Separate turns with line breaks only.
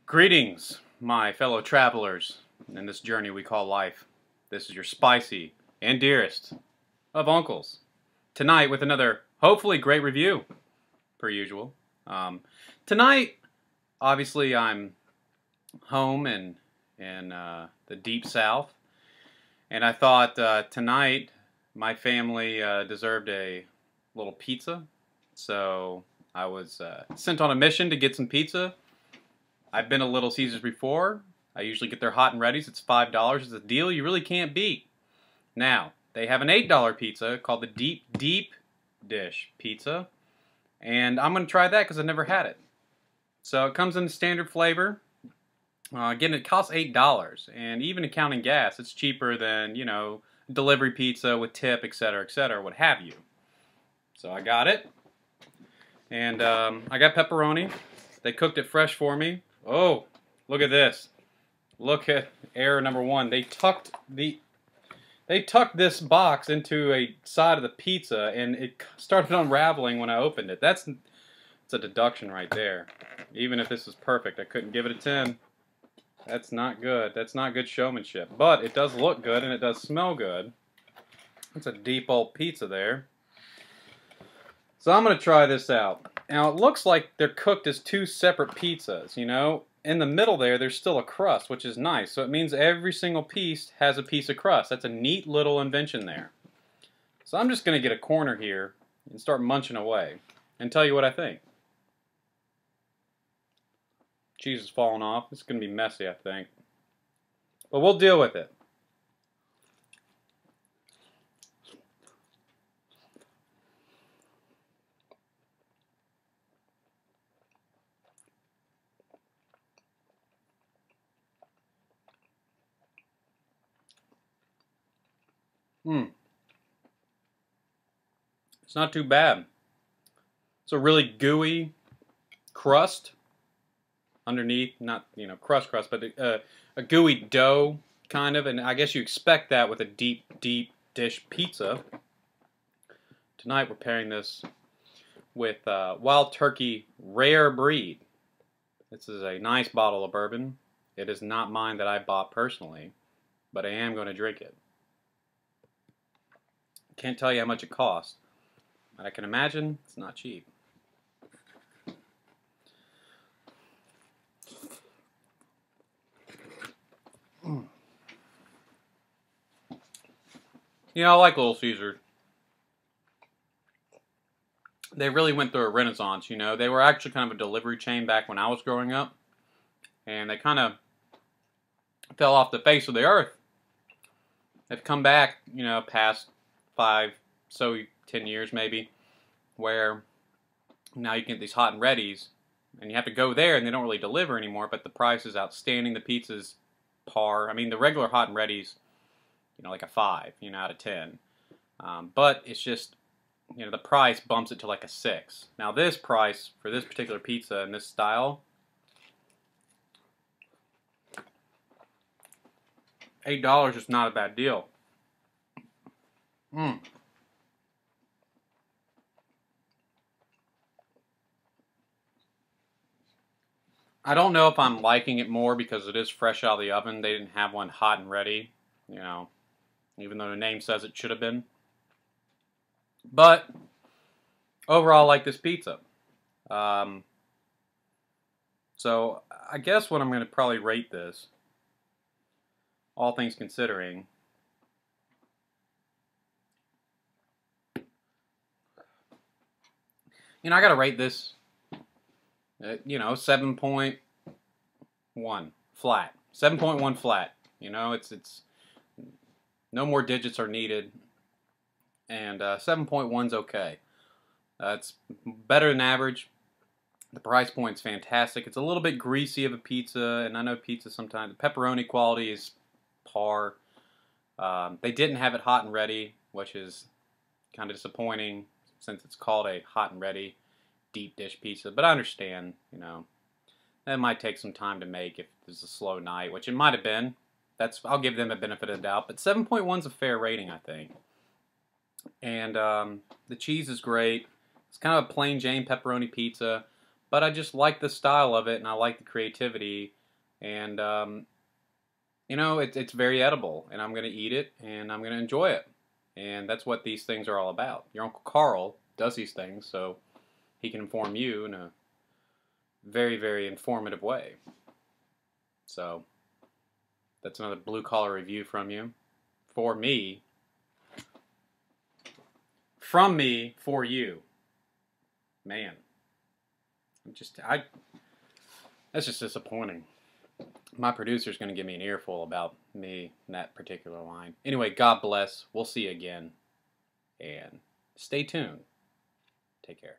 Greetings, my fellow travelers, in this journey we call life. This is your spicy and dearest of uncles. Tonight with another, hopefully, great review, per usual. Tonight, obviously, I'm home in the deep south, and I thought tonight my family deserved a little pizza, so I was sent on a mission to get some pizza. I've been to Little Caesars before. I usually get their hot and readies. It's $5. It's a deal you really can't beat. Now, they have an $8 pizza called the Deep Dish Pizza. And I'm going to try that because I've never had it. So it comes in the standard flavor. Again, it costs $8. And even accounting gas, it's cheaper than, you know, delivery pizza with tip, etc., what have you. So I got it. And I got pepperoni. They cooked it fresh for me. Oh, look at this. Look at error number one. They tucked this box into a side of the pizza, and it started unraveling when I opened it. That's a deduction right there. Even if this is perfect, I couldn't give it a 10. That's not good. That's not good showmanship. But it does look good, and it does smell good. It's a deep old pizza there. So I'm going to try this out. Now, it looks like they're cooked as two separate pizzas, you know. In the middle there's still a crust, which is nice. So it means every single piece has a piece of crust. That's a neat little invention there. So I'm just going to get a corner here and start munching away and tell you what I think. Cheese is falling off. It's going to be messy, I think. But we'll deal with it. It's not too bad. It's a really gooey crust underneath, not, you know, crust, but a gooey dough, kind of, and I guess you expect that with a deep dish pizza. Tonight we're pairing this with Wild Turkey Rare Breed. This is a nice bottle of bourbon. It is not mine that I bought personally, but I am going to drink it. Can't tell you how much it cost, but I can imagine it's not cheap. You know, I like Little Caesars. They really went through a renaissance, you know. They were actually kind of a delivery chain back when I was growing up. And they kind of fell off the face of the earth. They've come back, you know, past 10 years maybe, where now you can get these hot and readies, and you have to go there, and they don't really deliver anymore, but the price is outstanding. The pizza's par. I mean, the regular hot and readies, you know, like a 5, you know, out of 10. But it's just, you know, the price bumps it to like a 6. Now this price for this particular pizza and this style, $8 is not a bad deal. I don't know if I'm liking it more because it is fresh out of the oven. They didn't have one hot and ready, you know, even though the name says it should have been. But overall, I like this pizza. So I guess what I'm going to probably rate this, all things considering, you know, I got to rate this, you know, 7.1 flat. 7.1 flat. You know, it's no more digits are needed, and 7.1's okay. It's better than average. The price point's fantastic. It's a little bit greasy of a pizza, and I know pizza sometimes, the pepperoni quality is par. They didn't have it hot and ready, which is kind of disappointing since it's called a hot and ready deep dish pizza. But I understand, you know, that might take some time to make if there's a slow night, which it might have been. I'll give them a benefit of the doubt. But 7.1's a fair rating, I think. And the cheese is great. It's kind of a plain Jane pepperoni pizza, But I just like the style of it, and I like the creativity, and you know, it's very edible, and I'm going to eat it, and I'm going to enjoy it. And that's what these things are all about. Your Uncle Karl does these things so he can inform you in a very, very informative way. So that's another blue collar review from you. For me. From me for you. Man. That's just disappointing. My producer's going to give me an earful about me and that particular line. Anyway, God bless. We'll see you again. And stay tuned. Take care.